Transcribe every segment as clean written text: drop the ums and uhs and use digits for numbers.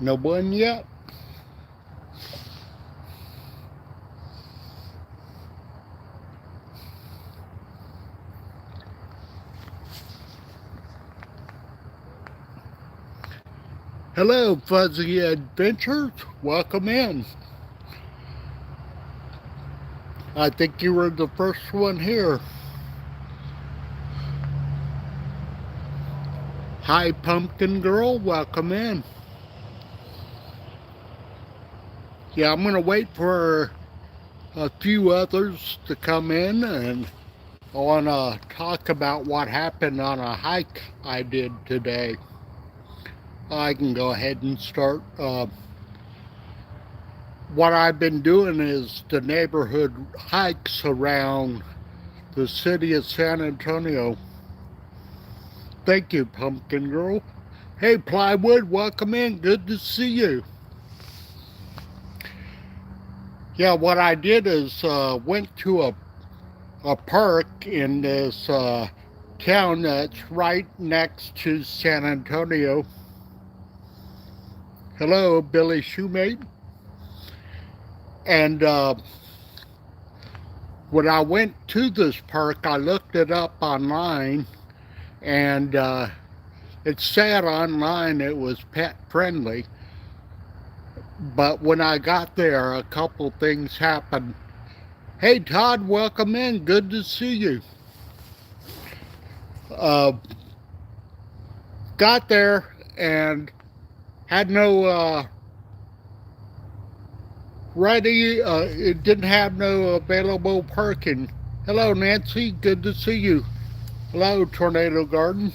No one yet? Hello, Fuzzy Adventures. Welcome in. I think you were the first one here. Hi, Pumpkin Girl. Welcome in. Yeah, I'm going to wait for a few others to come in, and I want to talk about what happened on a hike I did today. I can go ahead and start. What I've been doing is the neighborhood hikes around the city of San Antonio. Thank you, Pumpkin Girl. Hey, Plywood, welcome in. Good to see you. Yeah, what I did is went to a park in this town that's right next to San Antonio. Hello, Billy Shoemate. And when I went to this park, I looked it up online, and it said online it was pet friendly. But when I got there, a couple things happened. Hey, Todd, welcome in. Good to see you. Uh, got there and had no it didn't have no available parking. Hello, Nancy. Good to see you. Hello, Tornado Garden.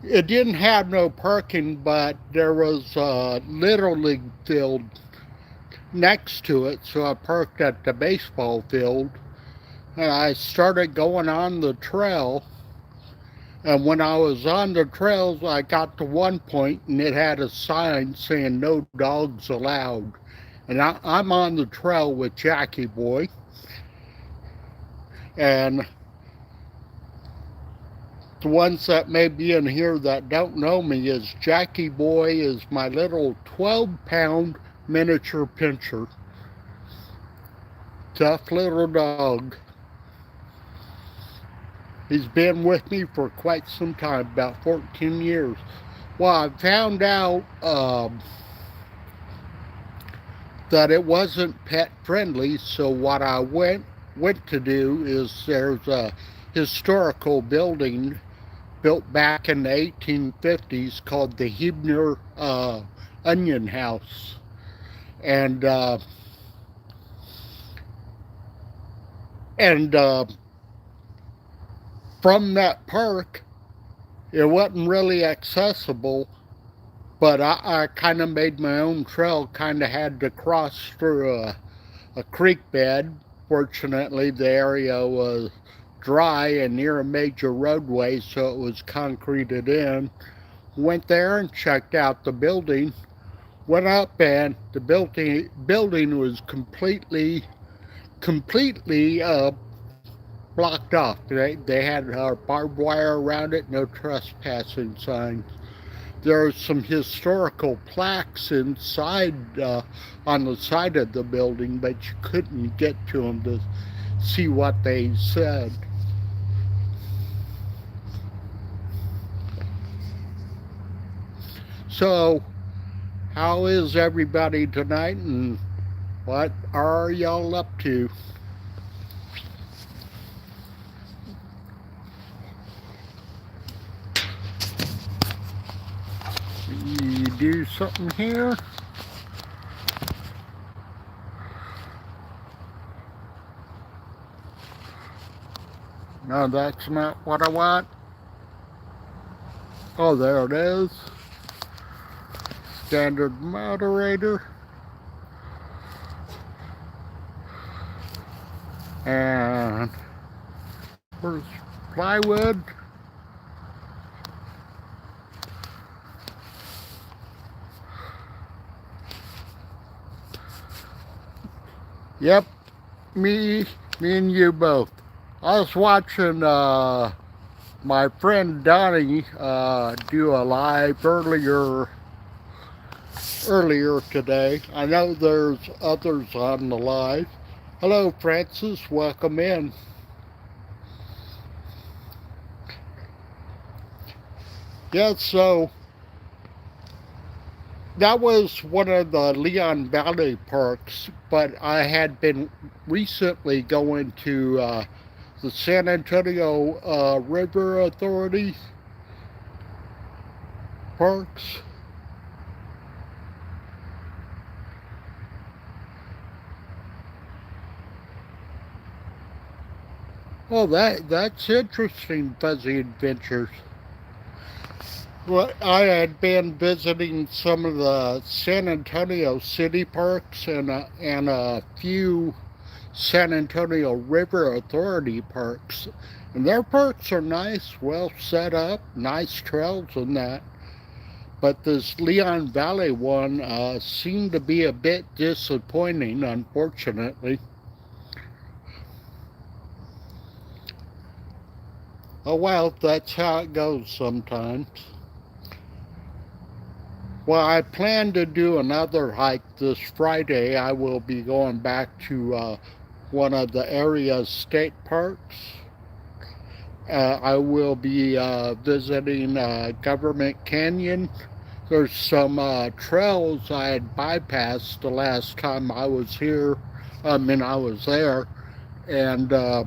It didn't have no parking, but there was a Little League field next to it, so I parked at the baseball field. And I started going on the trail. And when I was on the trails, I got to one point and it had a sign saying no dogs allowed. And I'm on the trail with Jackie Boy. And the ones that may be in here that don't know me is Jackie Boy is my little 12-pound miniature pinscher. Tough little dog. He's been with me for quite some time, about 14 years. Well, I found out that it wasn't pet friendly, so what I went to do is there's a historical building built back in the 1850s called the Hebner Onion House. And from that park, it wasn't really accessible, but I kind of made my own trail, kind of had to cross through a creek bed. Fortunately, the area was dry and near a major roadway, so it was concreted in. Went there and checked out the building. Went up, and the building was completely blocked off. They had barbed wire around it, no trespassing signs. There are some historical plaques inside on the side of the building, but you couldn't get to them to see what they said. So, how is everybody tonight, and what are y'all up to? You do something here? No, that's not what I want. Oh, there it is. Standard moderator. And where's plywood? Yep, me and you both. I was watching my friend Donnie do a live earlier today. I know there's others on the live. Hello, Francis. Welcome in. Yeah, so that was one of the Leon Valley parks, but I had been recently going to the San Antonio River Authority parks. Oh, that's interesting, Fuzzy Adventures. Well, I had been visiting some of the San Antonio city parks and a few San Antonio River Authority parks. And their parks are nice, well set up, nice trails and that. But this Leon Valley one seemed to be a bit disappointing, unfortunately. Oh well, that's how it goes sometimes. Well, I plan to do another hike this Friday. I will be going back to one of the area's state parks. I will be visiting Government Canyon. There's some trails I had bypassed the last time I was here. I was there, and I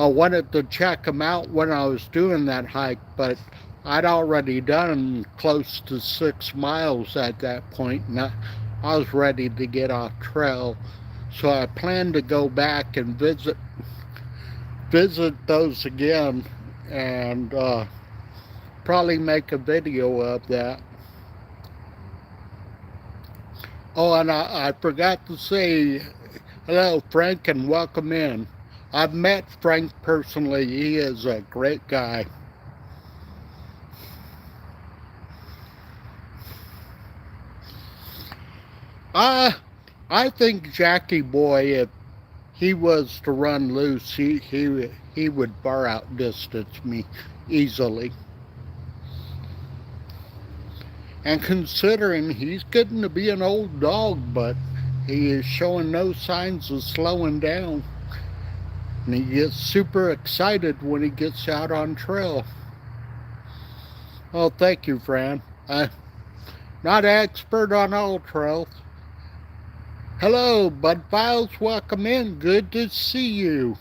wanted to check them out when I was doing that hike, but I'd already done close to 6 miles at that point, and I was ready to get off trail. So I plan to go back and visit those again, and probably make a video of that. Oh, and I forgot to say hello, Frank, and welcome in. I've met Frank personally. He is a great guy. I think Jackie Boy, if he was to run loose, he would far outdistance me easily. And considering he's getting to be an old dog, but he is showing no signs of slowing down. And he gets super excited when he gets out on trail. Oh, thank you, Fran. I'm not an expert on all trails. Hello, Bud Files, welcome in. Good to see you.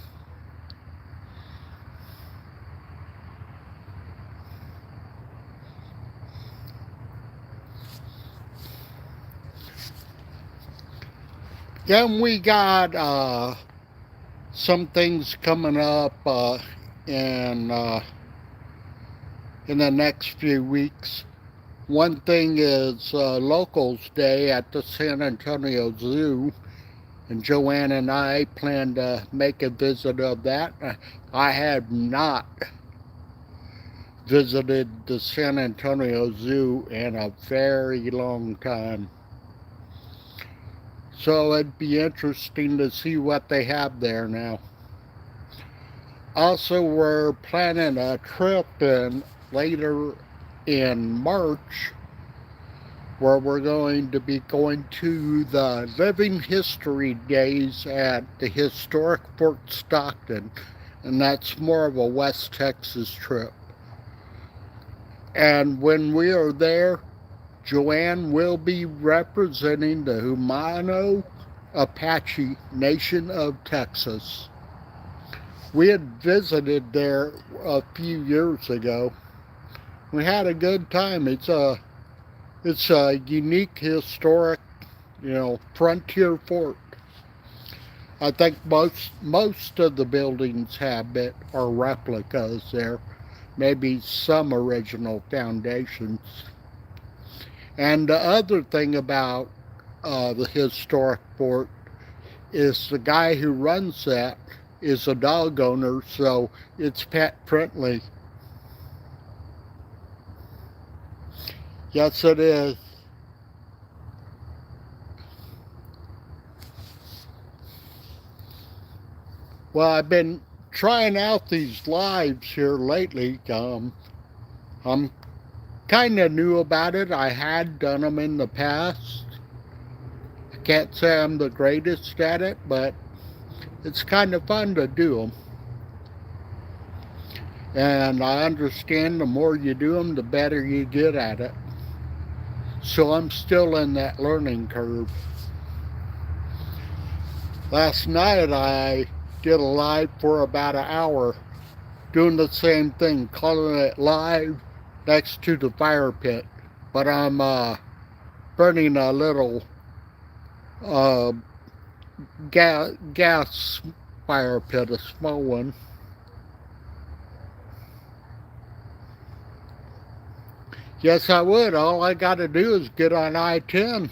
Then we got some things coming up in the next few weeks. One thing is Locals Day at the San Antonio Zoo, and Joanne and I plan to make a visit of that. I have not visited the San Antonio Zoo in a very long time. So it'd be interesting to see what they have there now. Also, we're planning a trip later in March where we're going to be going to the Living History Days at the historic Fort Stockton, and that's more of a West Texas trip. And when we are there, Joanne will be representing the Humano Apache Nation of Texas. We had visited there a few years ago. We had a good time. It's a unique, historic, frontier fort. I think most of the buildings are replicas there. Maybe some original foundations. And the other thing about the historic fort is the guy who runs that is a dog owner, so it's pet friendly. Yes, it is. Well, I've been trying out these lives here lately. I'm kind of new about it. I had done them in the past. I can't say I'm the greatest at it, but it's kind of fun to do them. And I understand the more you do them, the better you get at it. So I'm still in that learning curve. Last night I did a live for about an hour doing the same thing, calling it live next to the fire pit. But I'm burning a little uh, gas fire pit, a small one. Yes, I would. All I got to do is get on I-10.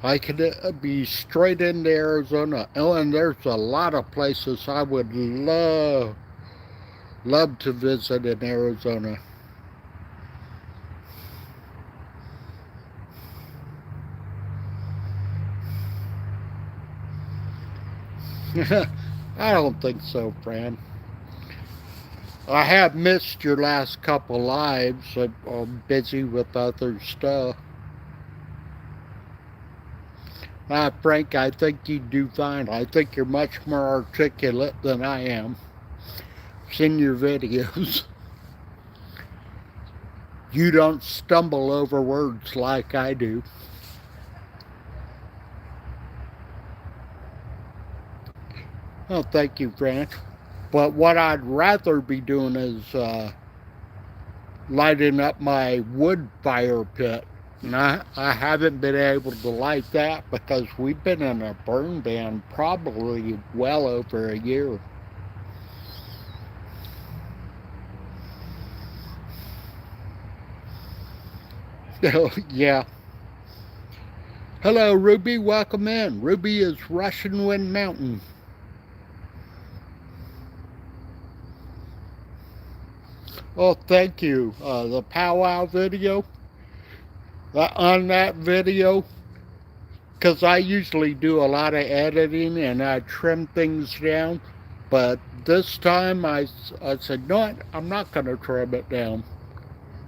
I could be straight into Arizona. Oh, and there's a lot of places I would love to visit in Arizona. I don't think so, Fran. I have missed your last couple lives. I'm busy with other stuff. Frank, I think you do fine. I think you're much more articulate than I am. I've seen your videos. You don't stumble over words like I do. Oh, thank you, Frank. But what I'd rather be doing is lighting up my wood fire pit. And I haven't been able to light that because we've been in a burn ban probably well over a year. Yeah. Hello, Ruby. Welcome in. Ruby is Russian Wind Mountain. Oh, thank you. The powwow video. On that video, because I usually do a lot of editing and I trim things down, but this time I said, no, I'm not going to trim it down.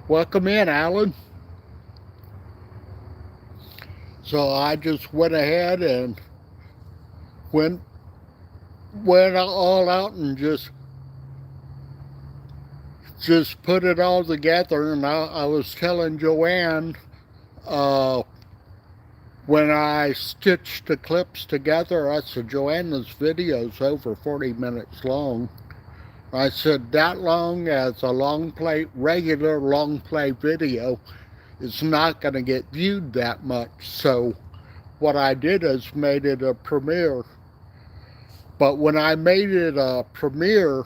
Welcome in, Alan. So I just went ahead and went all out and just put it all together. And I was telling Joanne, when I stitched the clips together, I said, Joanna's video's over 40 minutes long. I said, that long as a regular long play video is not going to get viewed that much. So what I did is made it a premiere. But when I made it a premiere,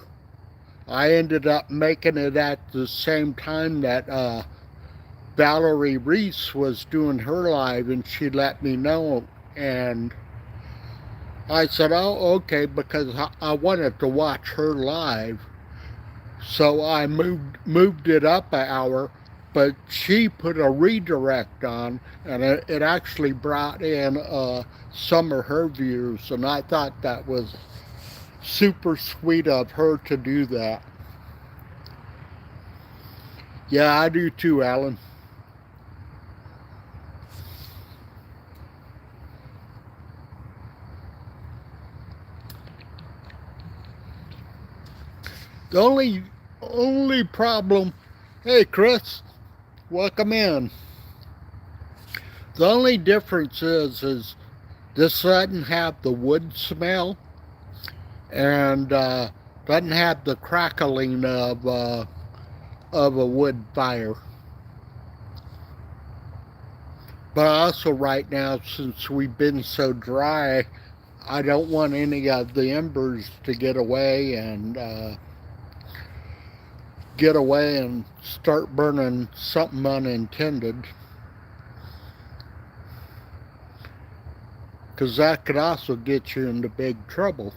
I ended up making it at the same time that Valerie Reese was doing her live, and she let me know. And I said, oh, okay, because I wanted to watch her live. So I moved it up an hour, but she put a redirect on, and it actually brought in some of her views, and I thought that was super sweet of her to do that. Yeah, I do too, Alan. The only problem, hey Chris, welcome in. The only difference is this doesn't have the wood smell and doesn't have the crackling of a wood fire. But also right now, since we've been so dry, I don't want any of the embers to get away and start burning something unintended. Because that could also get you into big trouble.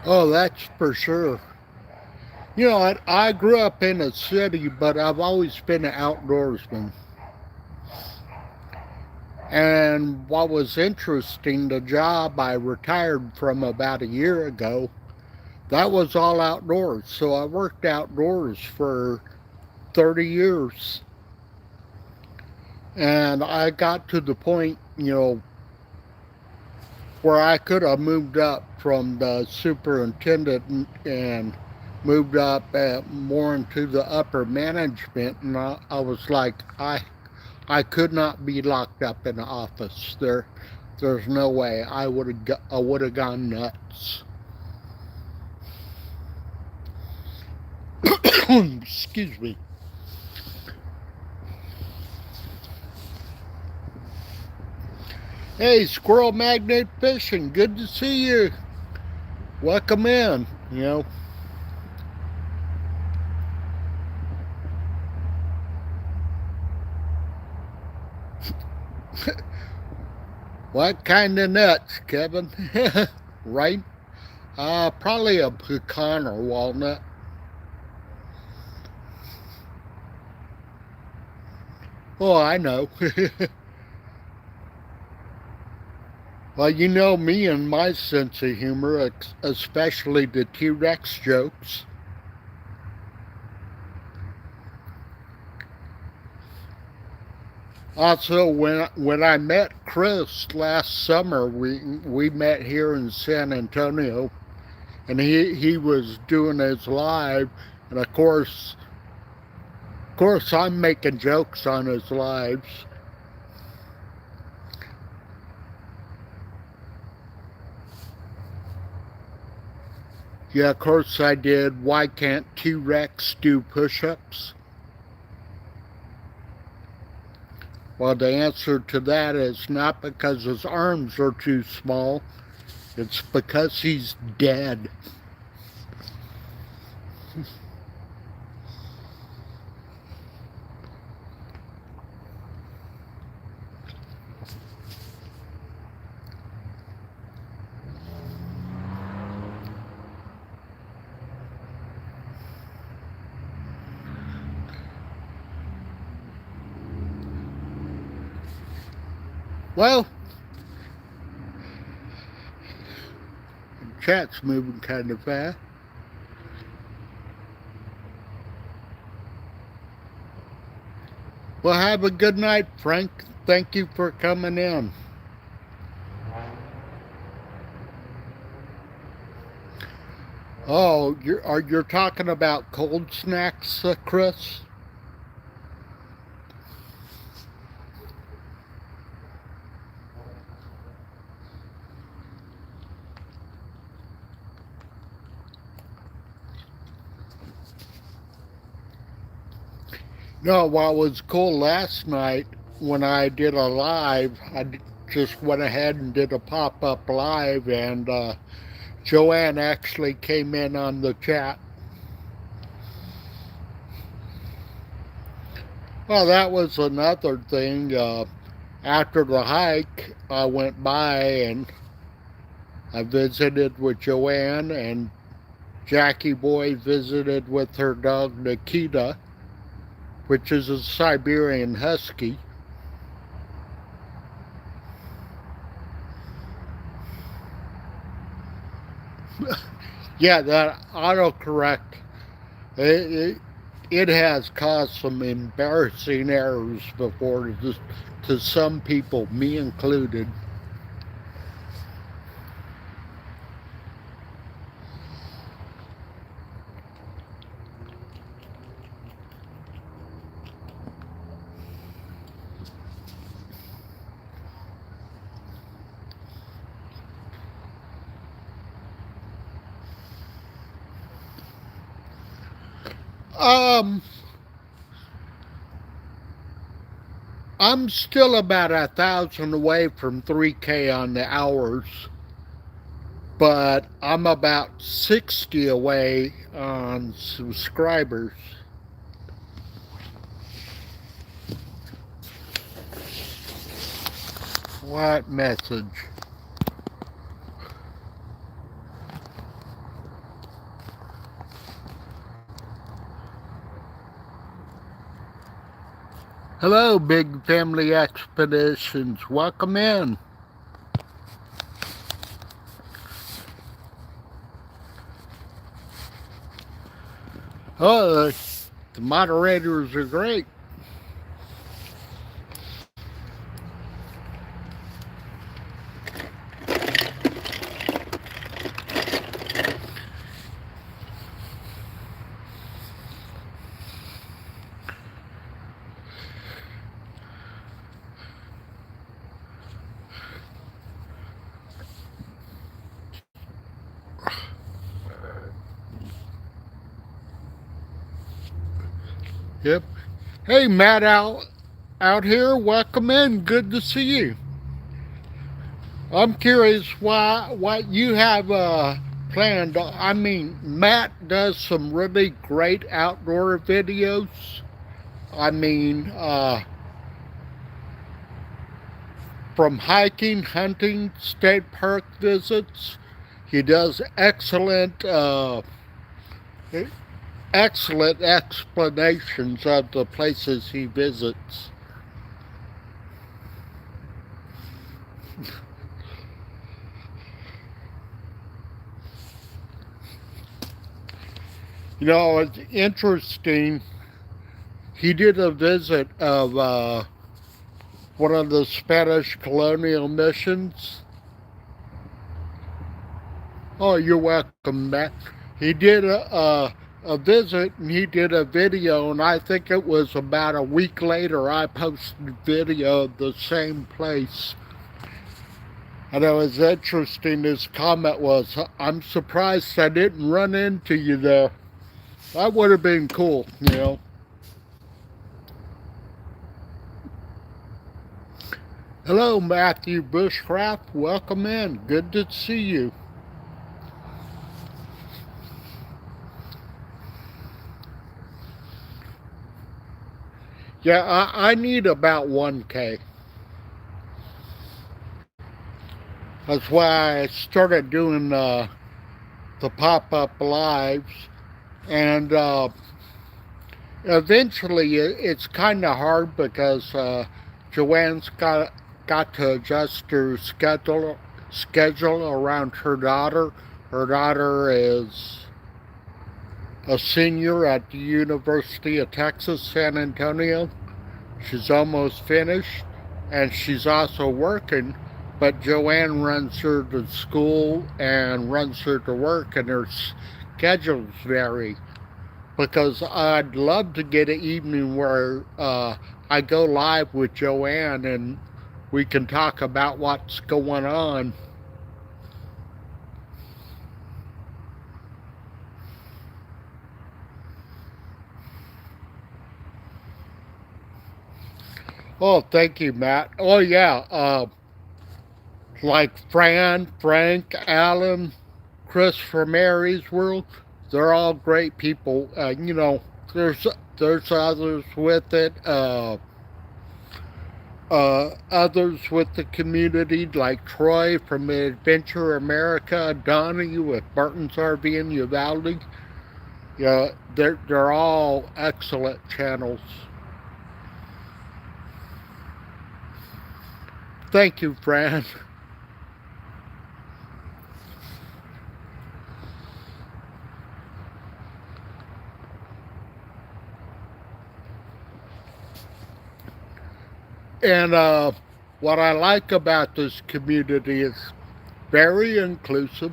Oh, that's for sure. You know, I grew up in a city, but I've always been an outdoorsman. And what was interesting, the job I retired from about a year ago, that was all outdoors. So I worked outdoors for 30 years. And I got to the point, where I could have moved up from the superintendent and moved up more into the upper management. And I was like, I could not be locked up in the office. There's no way. I would have gone nuts. Excuse me. Hey, Squirrel Magnet Fishing, good to see you. Welcome in. What kind of nuts, Kevin? Right? Probably a pecan or walnut. Oh, I know. Well, you know me and my sense of humor, especially the T-Rex jokes. Also, when I met Chris last summer, we met here in San Antonio, and he was doing his live, and of course I'm making jokes on his lives. Yeah, of course I did. Why can't T-Rex do push-ups? Well, the answer to that is not because his arms are too small. It's because he's dead. Well, chat's moving kind of fast. Well, have a good night, Frank. Thank you for coming in. Oh, you're talking about cold snacks, Chris? No, what was cool last night when I did a live, just went ahead and did a pop-up live, and Joanne actually came in on the chat. Well, that was another thing. After the hike, I went by and I visited with Joanne, and Jackie Boy visited with her dog Nikita, which is a Siberian Husky. Yeah, that autocorrect, it, it has caused some embarrassing errors before to some people, me included. Um, I'm still about 1,000 away from 3K on the hours, but I'm about 60 away on subscribers. What message? Hello, Big Family Expeditions. Welcome in. Oh, the moderators are great. Yep. Hey, Matt out here. Welcome in. Good to see you. I'm curious what you have planned. I mean, Matt does some really great outdoor videos. I mean, from hiking, hunting, state park visits. He does excellent explanations of the places he visits. You know, it's interesting. He did a visit of one of the Spanish colonial missions. Oh, you're welcome, Matt. He did a visit and he did a video, and I think it was about a week later I posted a video of the same place. And it was interesting. His comment was, "I'm surprised I didn't run into you there." That would have been cool, you know. Hello, Matthew Bushcraft. Welcome in. Good to see you. Yeah, I need about 1K. That's why I started doing the pop-up lives. And eventually it's kind of hard because Joanne's got to adjust her schedule around her daughter. Her daughter is a senior at the University of Texas, San Antonio. She's almost finished, and she's also working, but Joanne runs her to school and runs her to work, and her schedules vary. Because I'd love to get an evening where I go live with Joanne and we can talk about what's going on. Oh, thank you, Matt. Oh, yeah. Like Frank, Alan, Chris from Mary's World. They're all great people. You know, there's others with it. Others with the community, like Troy from Adventure America, Donnie with Barton's RV in Uvalde. Yeah, they're all excellent channels. Thank you, Fran. And what I like about this community is very inclusive.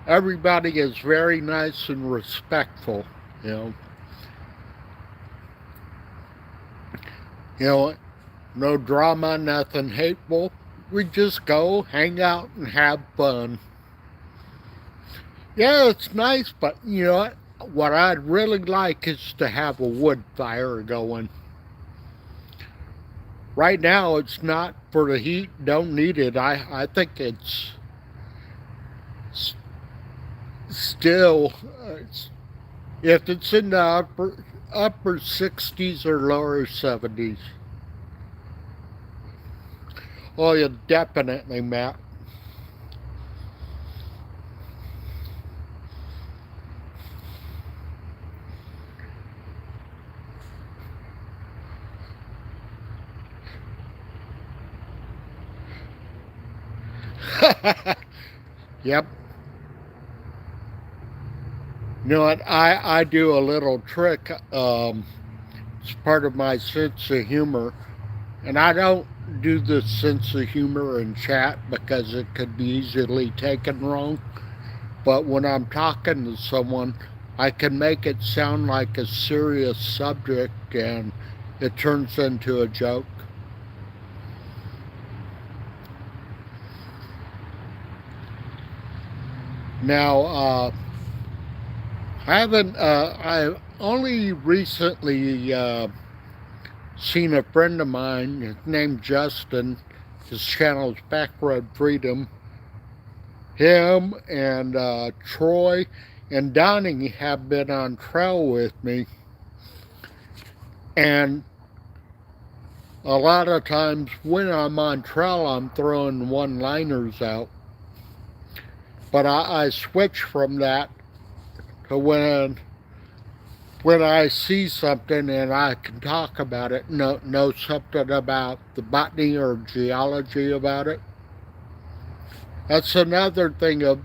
Everybody is very nice and respectful. You know, you know, no drama, nothing hateful. We just go, hang out, and have fun. Yeah, it's nice, but you know what I'd really like is to have a wood fire going. Right now, it's not for the heat. Don't need it. I think it's still, if it's in the upper 60s or lower 70s. Oh, yeah, definitely, Matt. Yep. You know what? I do a little trick. It's part of my sense of humor. And I don't do the sense of humor in chat because it could be easily taken wrong. But when I'm talking to someone, I can make it sound like a serious subject and it turns into a joke. Now, I only recently seen a friend of mine named Justin. His channel's Backroad Freedom. Him and Troy and Donnie have been on trail with me, and a lot of times when I'm on trail, I'm throwing one-liners out. But I switch from that to when I see something and I can talk about it, know something about the botany or geology about it. That's another thing of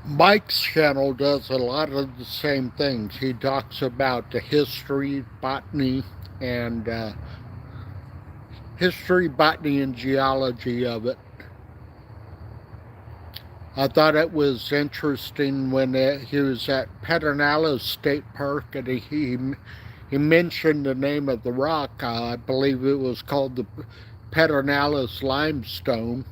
Mike's channel does a lot of the same things. He talks about the history, botany, and geology of it. I thought it was interesting when he was at Pedernales State Park and he mentioned the name of the rock. I believe it was called the Pedernales limestone,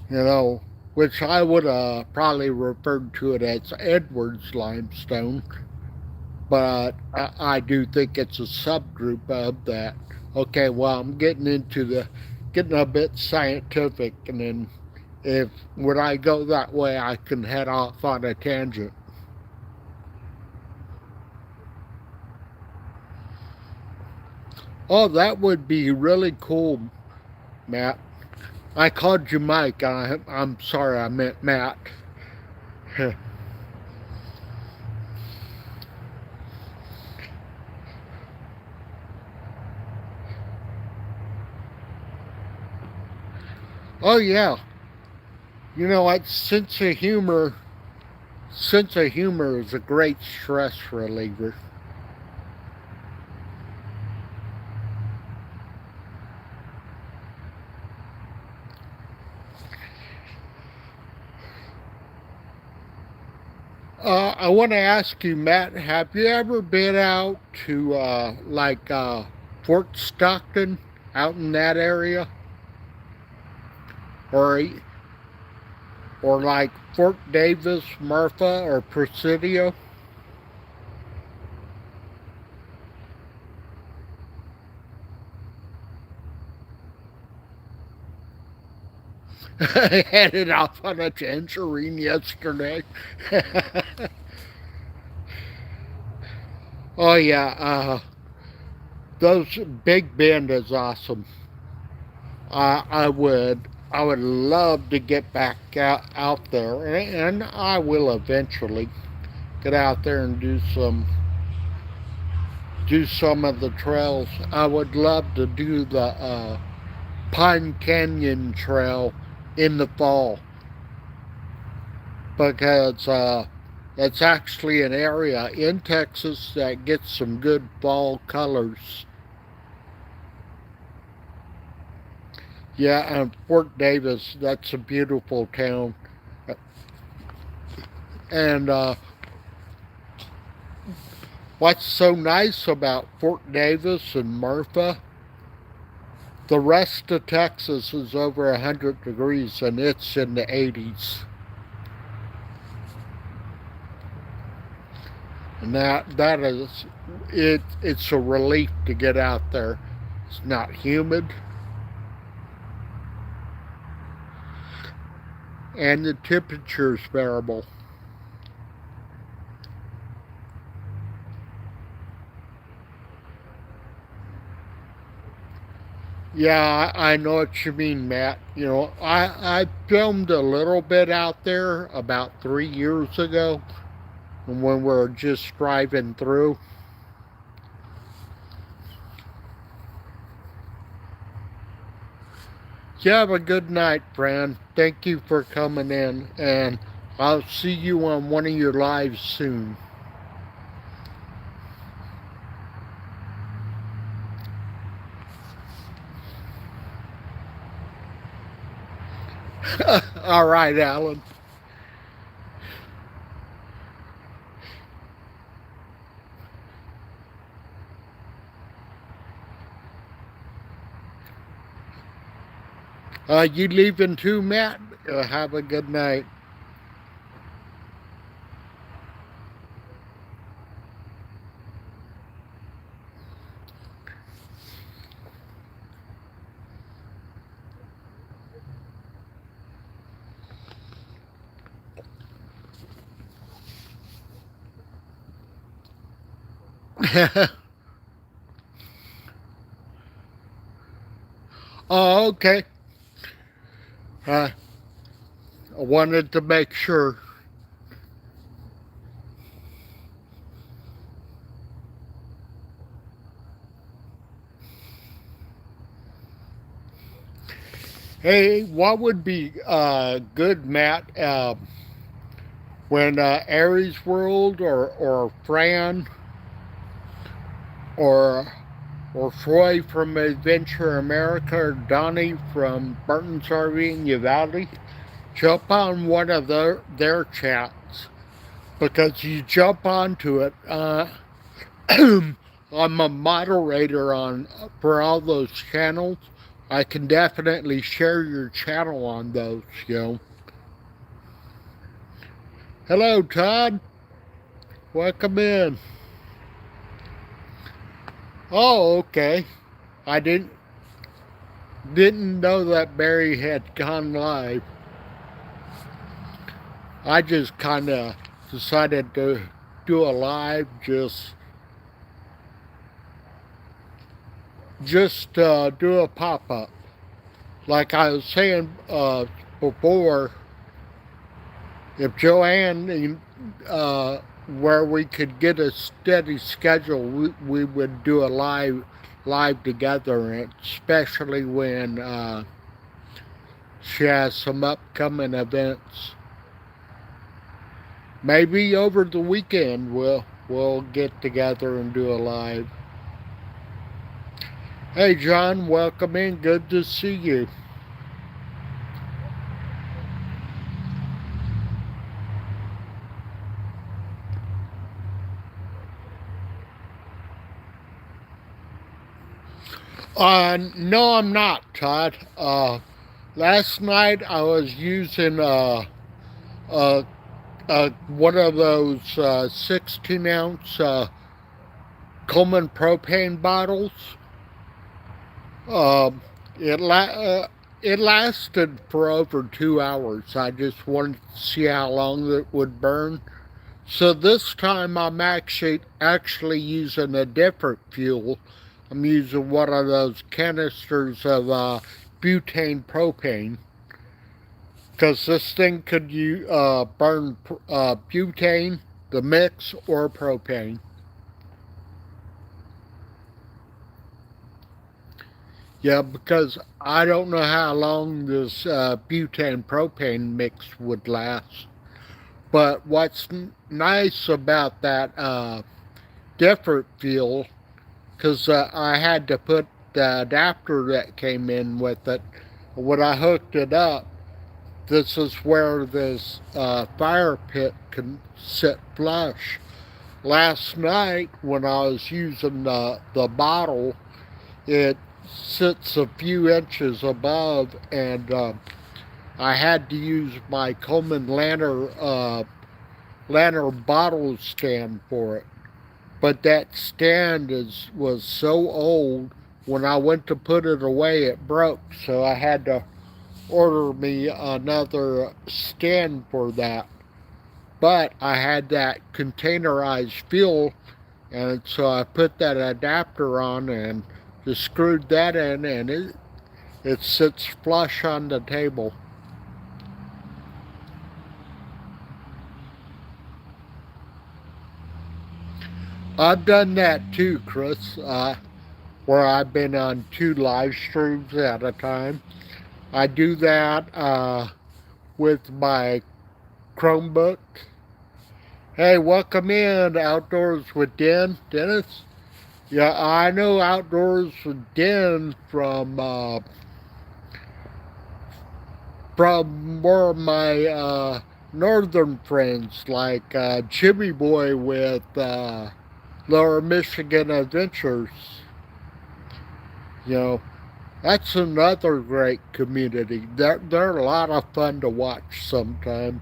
you know, which I would probably referred to it as Edwards limestone, but I do think it's a subgroup of that. Okay, well, I'm getting a bit scientific, and then when I go that way, I can head off on a tangent. Oh, that would be really cool, Matt. I called you Mike. I'm sorry, I meant Matt. Oh yeah, you know what? Sense of humor is a great stress reliever. I want to ask you, Matt, have you ever been out to Fort Stockton, out in that area, or like Fort Davis, Marfa, or Presidio? I headed off on a tangerine yesterday. Oh yeah, those Big Bend is awesome. I would love to get back out there, and I will eventually get out there and do some of the trails. I would love to do the Pine Canyon Trail in the fall because it's actually an area in Texas that gets some good fall colors. Yeah, and Fort Davis, that's a beautiful town. And what's so nice about Fort Davis and Marfa, the rest of Texas is over 100 degrees and it's in the 80s. And that is it's a relief to get out there. It's not humid. And the temperature is bearable. Yeah, I know what you mean, Matt. You know, I filmed a little bit out there about 3 years ago when we were just driving through. You have a good night, friend. Thank you for coming in, and I'll see you on one of your lives soon. All right, Alan. You leaving too, Matt? Have a good night. Oh, okay. I wanted to make sure. Hey, what would be good, Matt, when Aries World or Fran or Troy from Adventure America or Donnie from Burton's RV in Uvalde, jump on one of their chats, because you jump onto it. I'm a moderator on for all those channels. I can definitely share your channel on those, you know. Hello, Todd. Welcome in. Oh, okay. I didn't know that Barry had gone live. I just kind of decided to do a live, just do a pop-up. Like I was saying before, if Joanne, where we could get a steady schedule, we would do a live together, especially when she has some upcoming events. Maybe over the weekend we'll get together and do a live. Hey John, welcome in. Good to see you. No, I'm not, Todd. Last night I was using one of those 16-ounce Coleman propane bottles. Um, it lasted for over 2 hours. I just wanted to see how long it would burn. So this time I'm actually using a different fuel. I'm using one of those canisters of butane propane, because this thing could burn butane, the mix, or propane. Yeah, because I don't know how long this butane propane mix would last. But what's nice about that different fuel, because I had to put the adapter that came in with it. When I hooked it up, this is where this fire pit can sit flush. Last night, when I was using the bottle, it sits a few inches above, and I had to use my Coleman lantern bottle stand for it. But that stand was so old, when I went to put it away, it broke. So I had to order me another stand for that. But I had that containerized fuel, and so I put that adapter on and just screwed that in, and it sits flush on the table. I've done that too, Chris, where I've been on 2 live streams at a time. I do that with my Chromebook. Hey, welcome in Outdoors with Dennis. Yeah, I know Outdoors with Den from more of my northern friends, like Jimmy Boy with Lower Michigan Adventures. You know, that's another great community. They're a lot of fun to watch sometimes.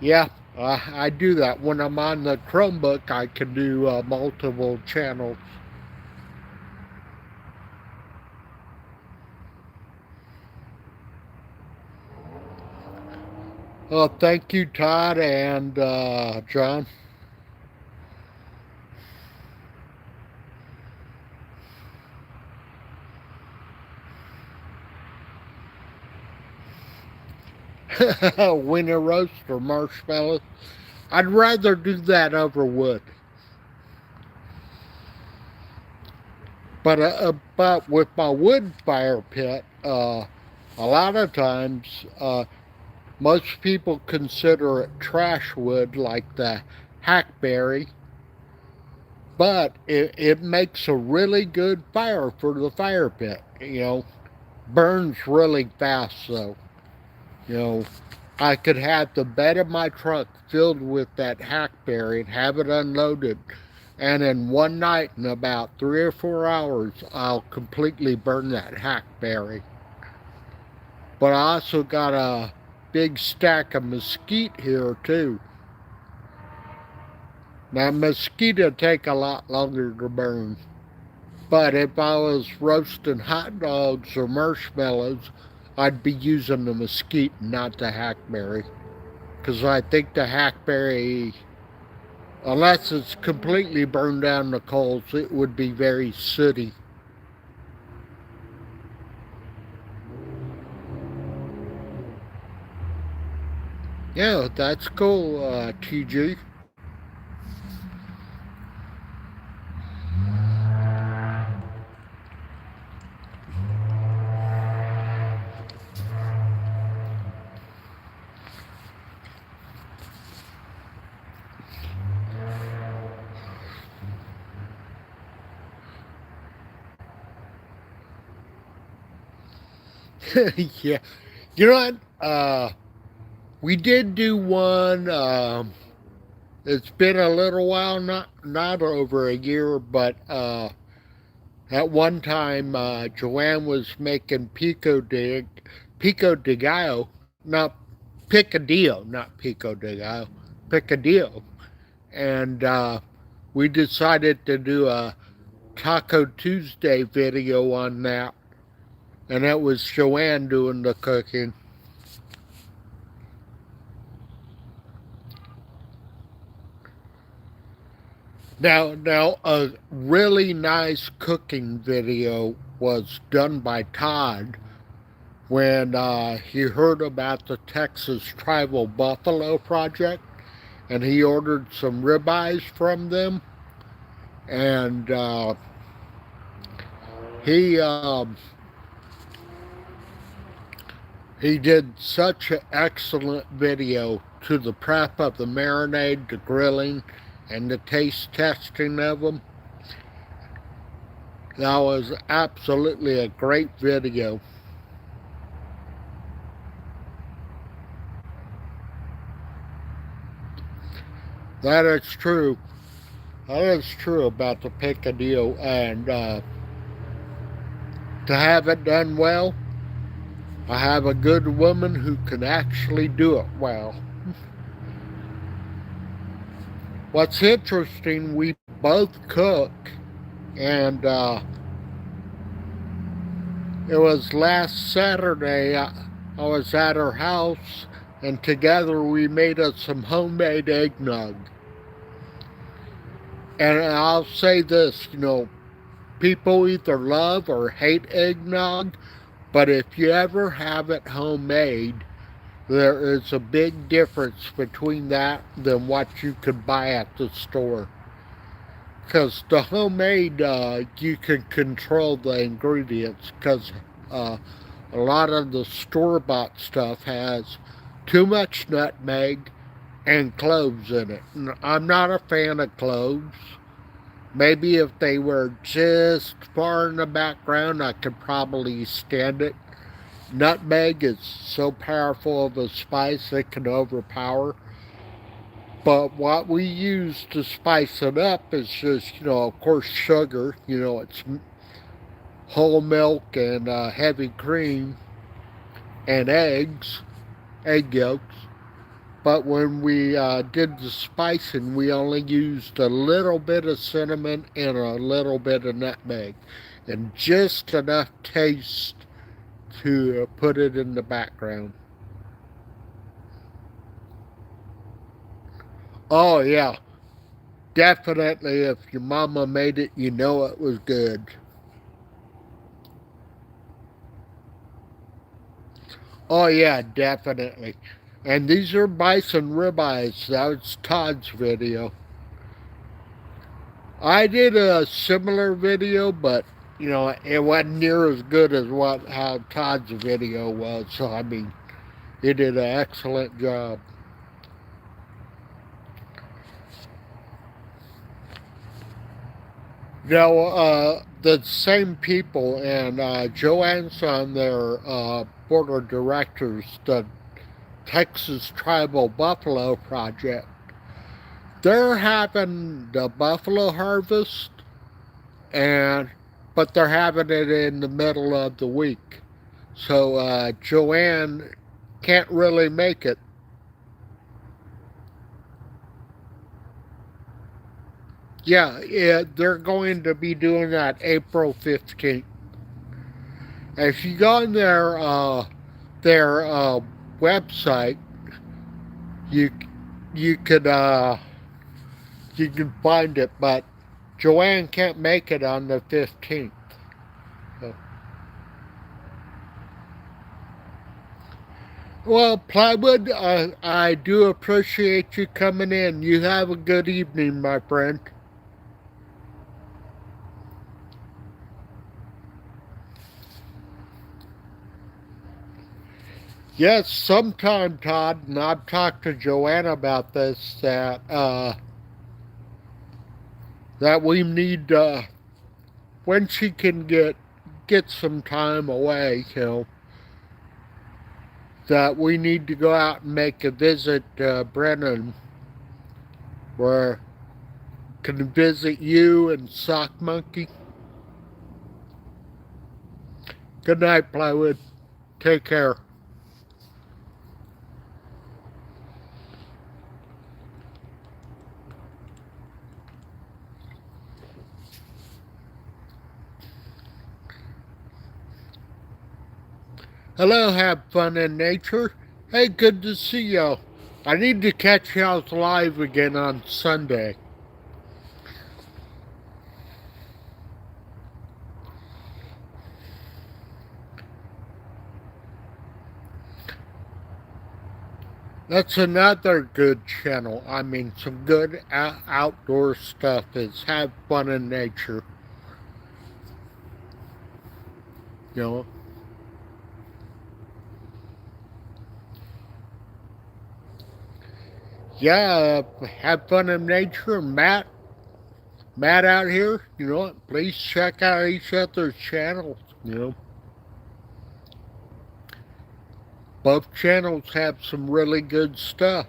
Yeah, I do that. When I'm on the Chromebook, I can do multiple channels. Thank you, Todd and John. Winter roast or marshmallows. I'd rather do that over wood. But with my wood fire pit, a lot of times most people consider it trash wood, like the hackberry, but it makes a really good fire for the fire pit. Burns really fast though. You know, I could have the bed of my truck filled with that hackberry and have it unloaded, and in one night, in about 3 or 4 hours, I'll completely burn that hackberry. But I also got a big stack of mesquite here too. Now mesquite take a lot longer to burn. But if I was roasting hot dogs or marshmallows, I'd be using the mesquite, not the hackberry. Because I think the hackberry, unless it's completely burned down the coals, it would be very sooty. Yeah, that's cool, TG. Yeah. You know what? We did do one. It's been a little while, not over a year, but at one time Joanne was making pico de gallo, not picadillo, not pico de gallo, picadillo, and we decided to do a Taco Tuesday video on that, and that was Joanne doing the cooking. Now, a really nice cooking video was done by Todd when he heard about the Texas Tribal Buffalo Project, and he ordered some ribeyes from them, and he he did such an excellent video to the prep of the marinade, the grilling, and the taste testing of them. That was absolutely a great video. That is true. That is true about the picadillo, and to have it done well, I have a good woman who can actually do it well. What's interesting, we both cook, and it was last Saturday. I was at her house, and together we made us some homemade eggnog. And I'll say this, people either love or hate eggnog, but if you ever have it homemade, there is a big difference between that than what you could buy at the store. Because the homemade, you can control the ingredients. Because uh, a lot of the store-bought stuff has too much nutmeg and cloves in it. And I'm not a fan of cloves. Maybe if they were just far in the background, I could probably stand it. Nutmeg is so powerful of a spice it can overpower. But what we use to spice it up is just, of course, sugar. It's whole milk and heavy cream and eggs, egg yolks. But when we did the spicing, we only used a little bit of cinnamon and a little bit of nutmeg. And just enough taste to put it in the background. Oh yeah, definitely if your mama made it, you know it was good. Oh yeah, definitely. And these are bison ribeyes. That was Todd's video. I did a similar video, but it wasn't near as good as what how Todd's video was. So I mean, he did an excellent job. Now, the same people, and Joanne's on their board of directors, the Texas Tribal Buffalo Project. They're having the buffalo harvest, and but they're having it in the middle of the week. So Joanne can't really make it. Yeah, they're going to be doing that April 15th. If you go on their website, you you could you can find it, but Joanne can't make it on the 15th. So. Well, Plywood, I do appreciate you coming in. You have a good evening, my friend. Yes, sometime, Todd, and I've talked to Joanne about this, that we need, when she can get some time away, that we need to go out and make a visit to Brennan, where can visit you and Sock Monkey. Good night, Plywood. Take care. Hello, have fun in nature. Hey, good to see y'all. I need to catch y'all's live again on Sunday. That's another good channel. I mean, some good outdoor stuff is have fun in nature. You know. Yeah, have fun in nature. Matt out here, please check out each other's channels. Both channels have some really good stuff.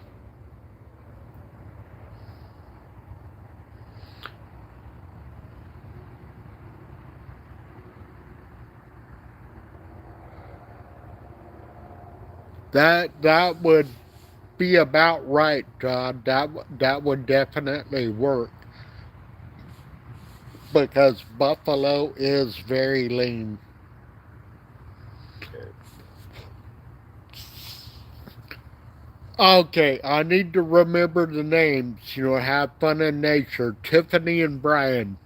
That would be about right, Todd. That would definitely work. Because buffalo is very lean. Okay, I need to remember the names. Have fun in nature. Tiffany and Brian.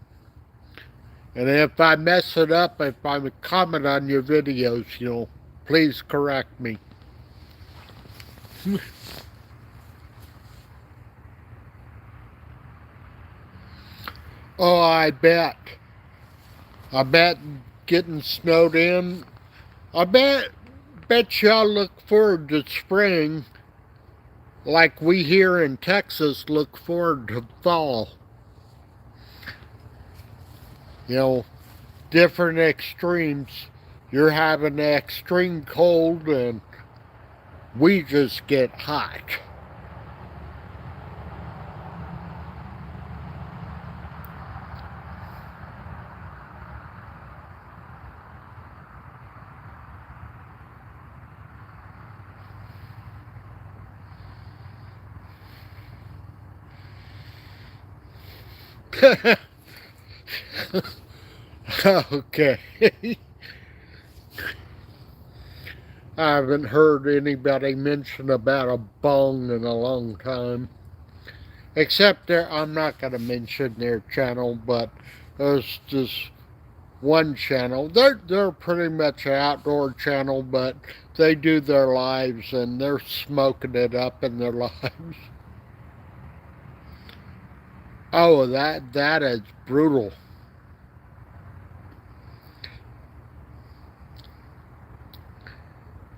And if I mess it up, if I comment on your videos, please correct me. Oh, I bet. I bet getting snowed in. I bet y'all look forward to spring like we here in Texas look forward to fall. You know, different extremes. You're having the extreme cold and we just get hot. Okay. I haven't heard anybody mention about a bong in a long time. Except I'm not going to mention their channel, but there's this one channel. They're pretty much an outdoor channel, but they do their lives and they're smoking it up in their lives. Oh, that is brutal.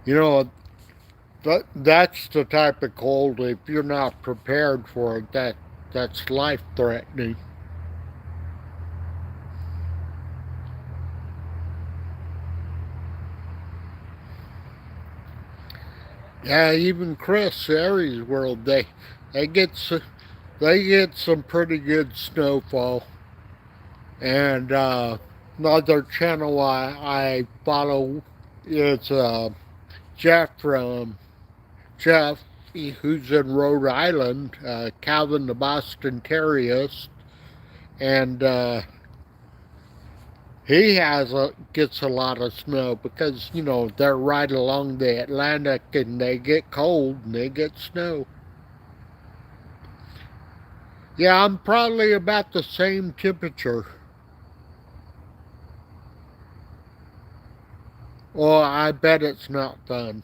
You know, that's the type of cold. If you're not prepared for it, that's life threatening. Yeah, even Chris Aries World, they get they get some pretty good snowfall. And another channel I follow is Jeff from Jeff, who's in Rhode Island, Calvin the Boston Terrierist, and gets a lot of snow because they're right along the Atlantic and they get cold and they get snow. Yeah, I'm probably about the same temperature. Oh, I bet it's not fun.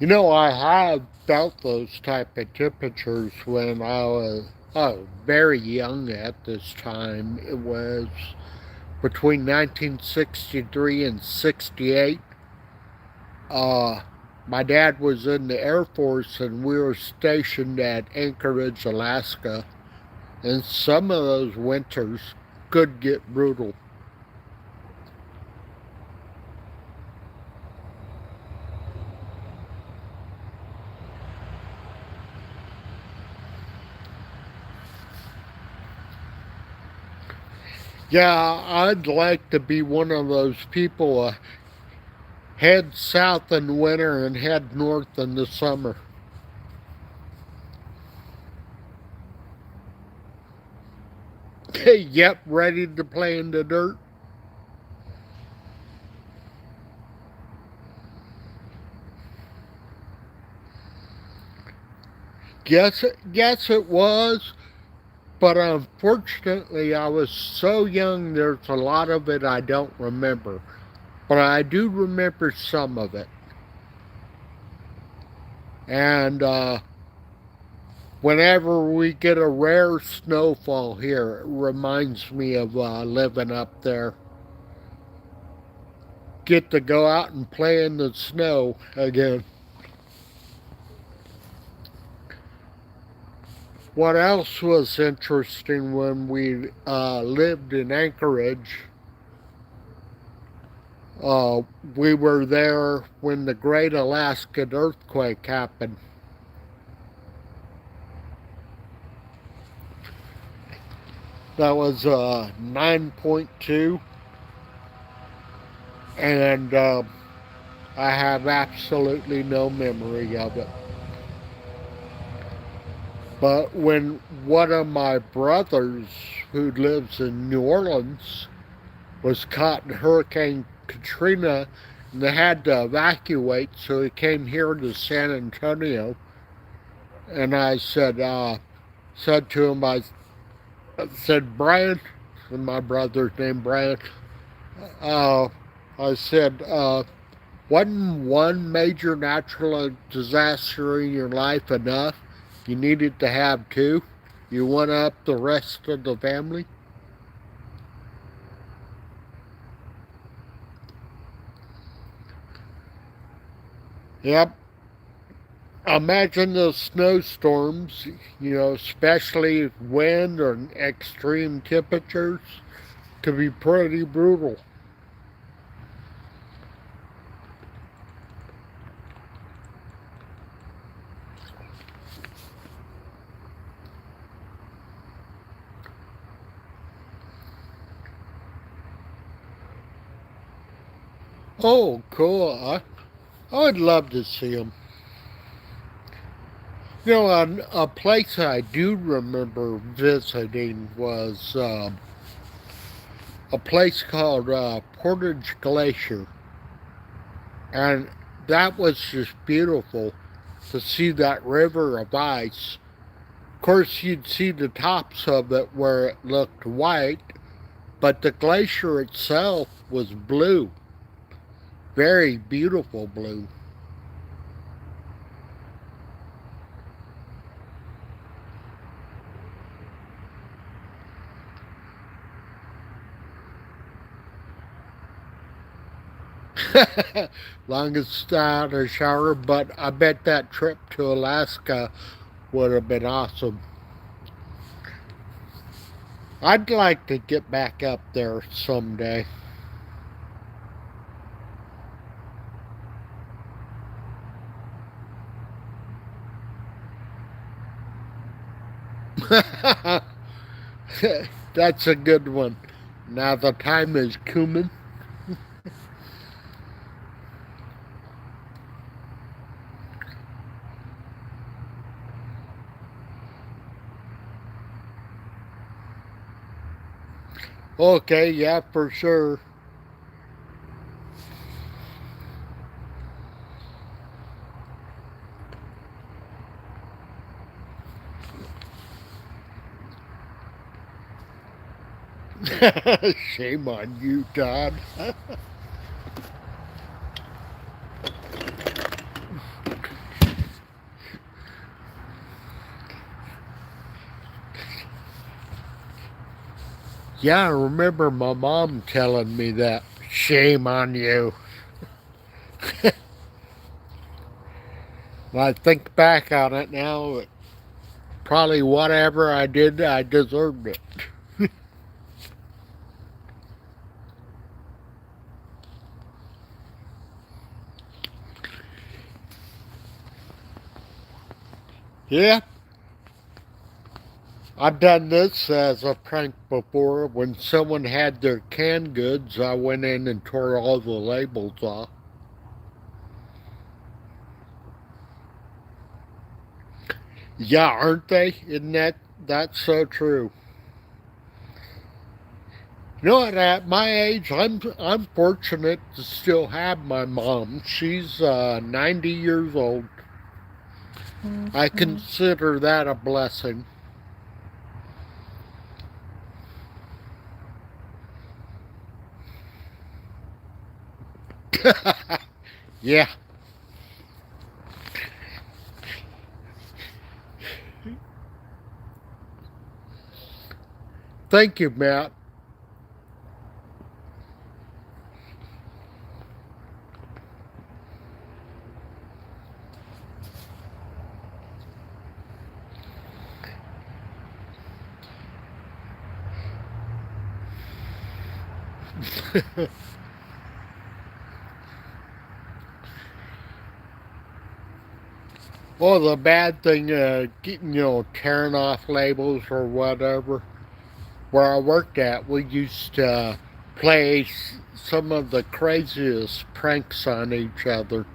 I have felt those type of temperatures when I was very young at this time. It was between 1963 and 68. Uh, my dad was in the Air Force and we were stationed at Anchorage, Alaska. And some of those winters could get brutal. Yeah, I'd like to be one of those people head south in winter and head north in the summer. Yep, ready to play in the dirt. Yes, it was. But unfortunately, I was so young, there's a lot of it I don't remember. But I do remember some of it. And whenever we get a rare snowfall here, it reminds me of living up there. Get to go out and play in the snow again. What else was interesting when we lived in Anchorage? We were there when the Great Alaskan Earthquake happened. That was 9.2, and I have absolutely no memory of it. But when one of my brothers, who lives in New Orleans, was caught in Hurricane Katrina and they had to evacuate, so he came here to San Antonio. And I said to him, I said, Brian, and my brother's named Brian, I said, wasn't one major natural disaster in your life enough? you needed to have two. You one up the rest of the family. Yep. Imagine the snowstorms, especially wind or extreme temperatures, could be pretty brutal. Oh, cool. I would love to see them. A place I do remember visiting was a place called Portage Glacier. And that was just beautiful to see that river of ice. Of course, you'd see the tops of it where it looked white, but the glacier itself was blue. Very beautiful blue. Longest out a shower, but I bet that trip to Alaska would have been awesome. I'd like to get back up there someday. That's a good one. Now the time is cumin. Okay, yeah, for sure. Shame on you, Todd. Yeah, I remember my mom telling me that. Shame on you. When I think back on it now, probably whatever I did, I deserved it. Yeah, I've done this as a prank before. When someone had their canned goods, I went in and tore all the labels off. Yeah, aren't they? Isn't that's so true? You know what? At my age, I'm fortunate to still have my mom. She's 90 years old. I consider that a blessing. Yeah. Thank you, Matt. Well, the bad thing, tearing off labels or whatever. Where I worked at, we used to play some of the craziest pranks on each other.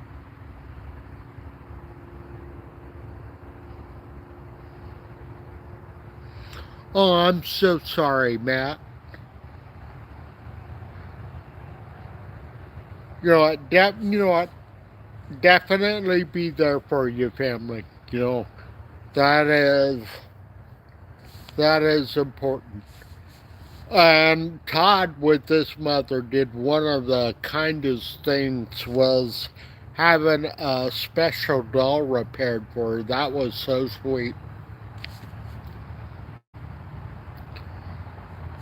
Oh, I'm so sorry, Matt. You know what? Definitely be there for your family. That is that is important. And Todd with this mother did one of the kindest things was having a special doll repaired for her. That was so sweet.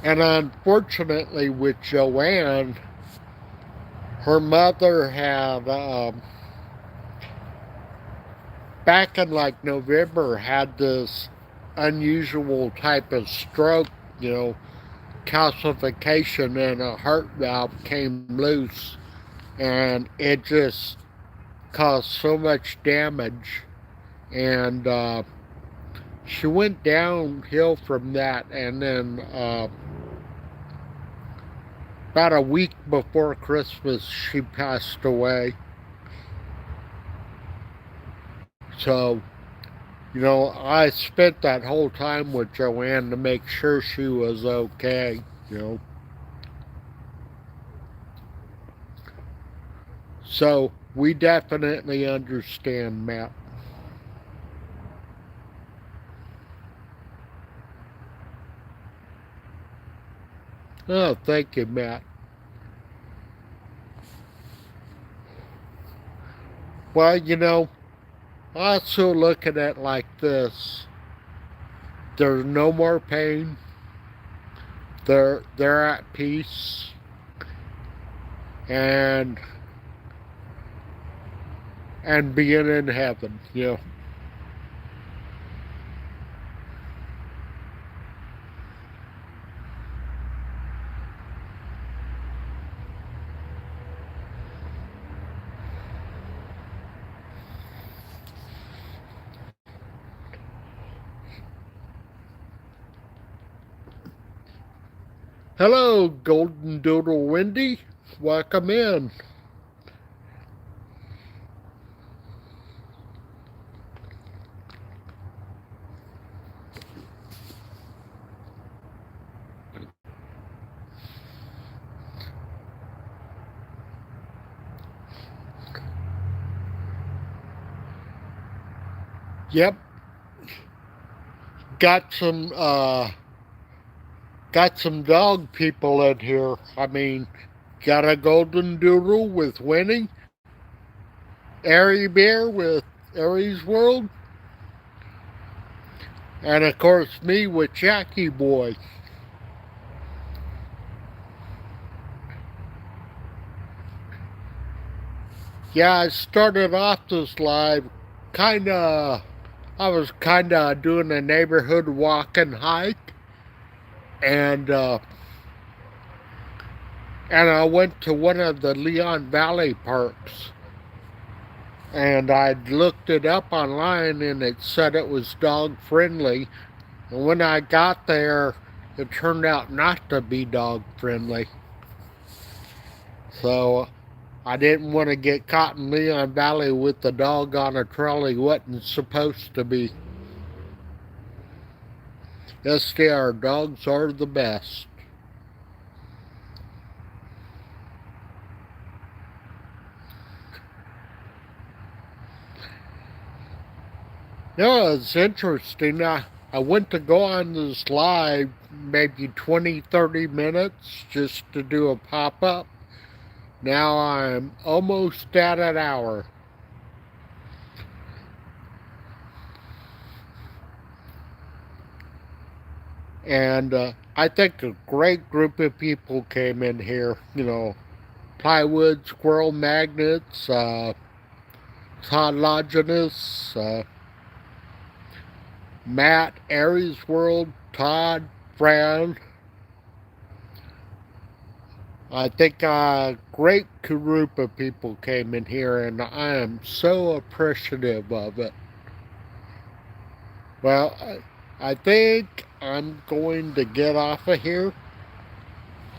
And unfortunately, with Joanne, her mother had, back in like November, had this unusual type of stroke, calcification, and a heart valve came loose, and it just caused so much damage. And she went downhill from that, and then about a week before Christmas, she passed away. So, I spent that whole time with Joanne to make sure she was okay. So, we definitely understand, Matt. Oh, thank you, Matt. Well, I also look at it like this. There's no more pain. They're at peace. And being in heaven. Hello, Golden Doodle Wendy. Welcome in. Yep. Got some dog people in here. I mean, got a Golden Doodle with Winnie, Airy Bear with Aries World, and of course me with Jackie Boy. Yeah, I started off this live I was kinda doing a neighborhood walk and hike, and I went to one of the Leon Valley parks, and I looked it up online, and it said it was dog friendly. And when I got there, it turned out not to be dog friendly. So I didn't want to get caught in Leon Valley with the dog on a trolley wasn't supposed to be. Yes, they are. Dogs are the best. It's interesting. I went to go on this live maybe 20-30 minutes just to do a pop-up. Now I'm almost at an hour. And I think a great group of people came in here. Plywood, Squirrel Magnets, Todd Loginus, Matt, Aries World, Todd, Fran. I think a great group of people came in here, and I am so appreciative of it. Well, I think I'm going to get off of here.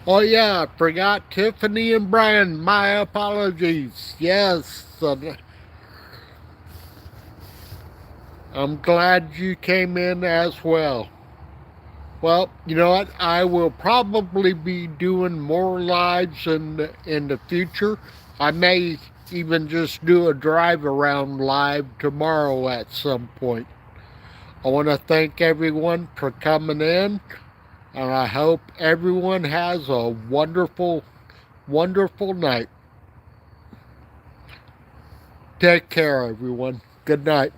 Oh yeah, I forgot Tiffany and Brian. My apologies. Yes, I'm glad you came in as well. Well, you know what? I will probably be doing more lives in the future. I may even just do a drive around live tomorrow at some point. I want to thank everyone for coming in, and I hope everyone has a wonderful, wonderful night. Take care, everyone. Good night.